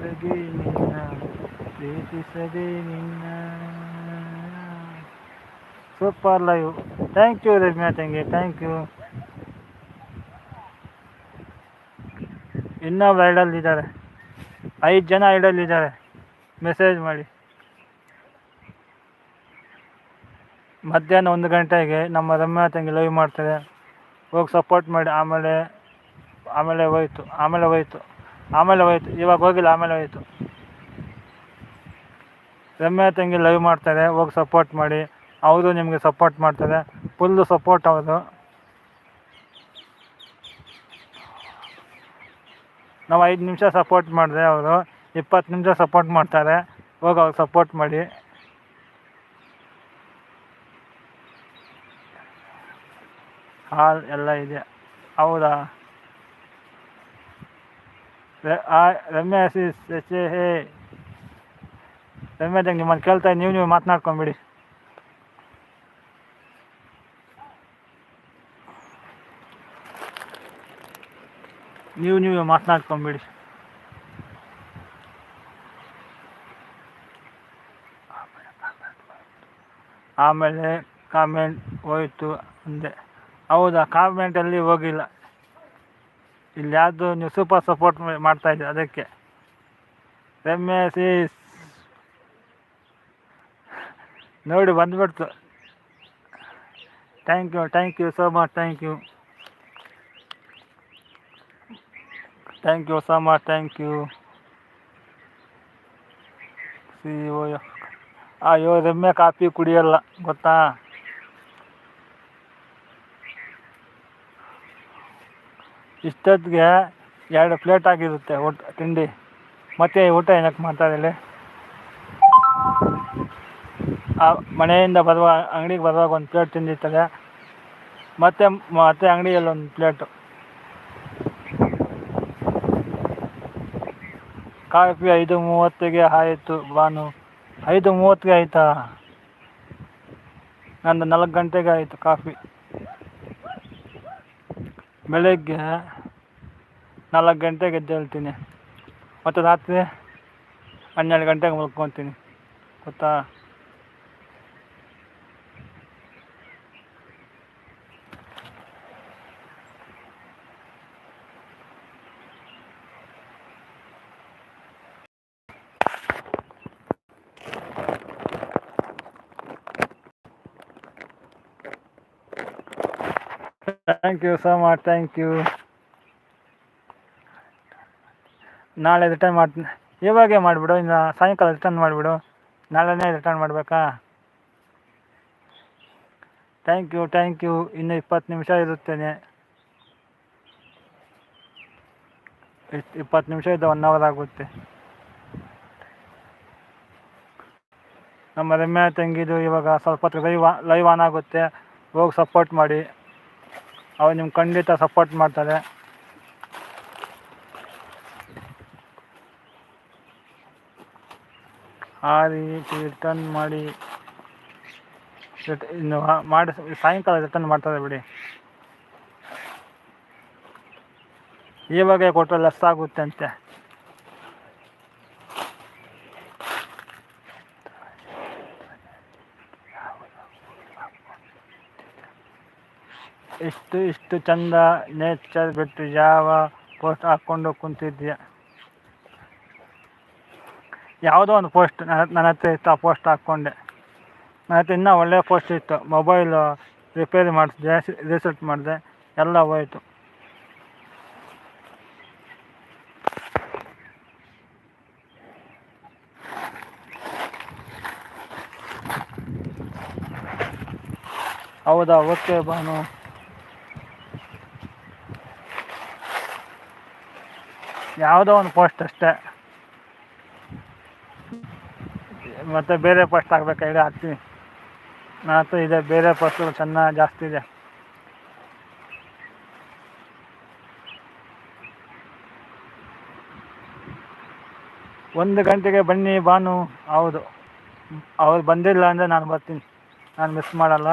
ಹೊರಗೆ ನಿನ್ನ ಪ್ರೀತಿಸದೆ ನಿನ್ನ. Super live. Thank you Ramya ತಂಗಿ, ಥ್ಯಾಂಕ್ ಯು. ಇನ್ನೊಬ್ಬ ಐಡಲ್ ಇದ್ದಾರೆ, 5 ಜನ ಐಡಲ್ ಇದ್ದಾರೆ. ಮೆಸೇಜ್ ಮಾಡಿ. ಮಧ್ಯಾಹ್ನ 1 ಗಂಟೆಗೆ ನಮ್ಮ ರಮ್ಯಾ ತಂಗಿ ಲೈವ್ ಮಾಡ್ತಾರೆ, ಹೋಗಿ ಸಪೋರ್ಟ್ ಮಾಡಿ. ಆಮೇಲೆ ಹೋಯ್ತು. ಇವಾಗ ಹೋಗಿಲ್ಲ, ಆಮೇಲೆ ಹೋಯ್ತು. ರಮ್ಯಾ ತಂಗಿ ಲೈವ್ ಮಾಡ್ತಾರೆ, ಹೋಗಿ ಸಪೋರ್ಟ್ ಮಾಡಿ. ಅವರು ನಿಮಗೆ ಸಪೋರ್ಟ್ ಮಾಡ್ತಾರೆ, ಫುಲ್ಲು ಸಪೋರ್ಟ್ ಅವರು. ನಾವು 5 ನಿಮಿಷ ಸಪೋರ್ಟ್ ಮಾಡಿದ್ರೆ ಅವರು 20 ನಿಮಿಷ ಸಪೋರ್ಟ್ ಮಾಡ್ತಾರೆ. ಹೋಗಿ ಅವ್ರು ಸಪೋರ್ಟ್ ಮಾಡಿ. ಹಾಲ್ ಎಲ್ಲ ಇದೆ. ಹೌದಾ? ರಮ್ಯಾ ಹೇ ರಮ್ಯಾ ತಂಗಿ ನಿಮ್ಮನ್ನು ಕೇಳ್ತಾ ನೀವು ಮಾತನಾಡ್ಕೊಂಬಿಡಿ. ನೀವು ಮಾತನಾಡ್ಕೊಂಬಿಡಿ. ಆಮೇಲೆ ಕಾಮೆಂಟ್ ಹೋಯ್ತು ಅಂದೆ. ಹೌದಾ? ಕಾಮೆಂಟಲ್ಲಿ ಹೋಗಿಲ್ಲ. ಇಲ್ಲಿ ಯಾವುದು ನೀವು ಸೂಪರ್ ಸಪೋರ್ಟ್ ಮಾಡ್ತಾಯಿದ್ದೀರಿ, ಅದಕ್ಕೆ. ರಮ್ಯಾ ನೋಡಿ ಬಂದ್ಬಿಡ್ತು. Thank you so much. Thank you so much. Thank you. ಅಯ್ಯೋ ರಮ್ಯಾ ಕಾಫಿ ಕುಡಿಯಲ್ಲ ಗೊತ್ತಾ? ಇಷ್ಟೊತ್ತಿಗೆ 2 ಪ್ಲೇಟ್ ಆಗಿರುತ್ತೆ ತಿಂಡಿ. ಮತ್ತೆ ಊಟ ಏನಕ್ಕೆ ಮಾಡ್ತಾಯಿಲ್ಲ? ಮನೆಯಿಂದ ಅಂಗಡಿಗೆ ಬರುವಾಗ 1 ಪ್ಲೇಟ್ ತಿಂದಿರ್ತಾರೆ, ಮತ್ತೆ ಅಂಗಡಿಯಲ್ಲಿ 1 ಪ್ಲೇಟು. ಕಾಫಿ 5:30ಗೆ ಆಯಿತು ಭಾನು. 5:30ಗೆ ಆಯಿತಾ? ನಂದು 4 ಗಂಟೆಗೆ ಆಯಿತು ಕಾಫಿ. ಬೆಳಗ್ಗೆ 4 ಗಂಟೆಗೆ ಎದ್ದೇಳ್ತೀನಿ, ಮತ್ತು ರಾತ್ರಿ 12 ಗಂಟೆಗೆ ಮಲ್ಕೊತೀನಿ ಗೊತ್ತಾ? Thank you so much. Thank you. ನಾಳೆ ರಿಟರ್ನ್ ಮಾಡ್ತೀನಿ. ಇವಾಗೇ ಮಾಡಿಬಿಡು, ಇನ್ನು ಸಾಯಂಕಾಲ ರಿಟರ್ನ್ ಮಾಡಿಬಿಡು. ನಾಳೆನೇ ರಿಟರ್ನ್ ಮಾಡಬೇಕಾ? Thank you. ಇನ್ನು 20 ನಿಮಿಷ ಇರುತ್ತೇನೆ. 20 ನಿಮಿಷ ಇದ್ದ 1 ಅವರ್ ಆಗುತ್ತೆ. ನಮ್ಮ ರಮ್ಯಾ ತಂಗಿದು ಇವಾಗ ಸ್ವಲ್ಪ ಹೊತ್ತು ಲೈವ್ ಆನ್ ಆಗುತ್ತೆ, ಹೋಗಿ ಸಪೋರ್ಟ್ ಮಾಡಿ. ಅವ್ರು ನಿಮ್ಗೆ ಖಂಡಿತ ಸಪೋರ್ಟ್ ಮಾಡ್ತಾರೆ. ಆ ರೀತಿ ರಿಟರ್ನ್ ಮಾಡಿ. ಇನ್ನು ಸಾಯಂಕಾಲ ರಿಟರ್ನ್ ಮಾಡ್ತಾರೆ ಬಿಡಿ. ಇವಾಗ ಕೊಟ್ಟರೆ ಲೆಸ್ ಆಗುತ್ತೆ ಅಂತೆ. ಇಷ್ಟು ಚಂದ ನೇಚರ್ ಬಿಟ್ಟು ಯಾವ ಪೋಸ್ಟ್ ಹಾಕ್ಕೊಂಡು ಕುಂತಿದ್ಯಾ? ಯಾವುದೋ ಒಂದು ಪೋಸ್ಟ್ ನನ್ನ ಹತ್ರ ಇತ್ತು, ಆ ಪೋಸ್ಟ್ ಹಾಕ್ಕೊಂಡೆ. ನನ್ನ ಹತ್ರ ಇನ್ನೂ ಒಳ್ಳೆಯ ಪೋಸ್ಟ್ ಇತ್ತು, ಮೊಬೈಲ್ ರಿಪೇರಿ ಮಾಡಿಸಿದೆ, ರೀಸೆಟ್ ಮಾಡಿದೆ, ಎಲ್ಲ ಹೋಯಿತು. ಹೌದಾ? ಓಕೆ ಭಾನು. ಯಾವುದೋ ಒಂದು ಪೋಸ್ಟ್ ಅಷ್ಟೇ, ಮತ್ತು ಬೇರೆ ಪೋಸ್ಟ್ ಹಾಕ್ಬೇಕಾ? ಇದೆ ಹಾಕ್ತೀನಿ. ನನ್ನ ಹತ್ರ ಇದೆ ಬೇರೆ ಪೋಸ್ಟು ಚೆನ್ನಾಗಿ ಜಾಸ್ತಿ ಇದೆ. ಒಂದು ಗಂಟೆಗೆ ಬನ್ನಿ ಭಾನು. ಹೌದು, ಅವ್ರು ಬಂದಿಲ್ಲ ಅಂದರೆ ನಾನು ಬರ್ತೀನಿ, ನಾನು ಮಿಸ್ ಮಾಡಲ್ಲ.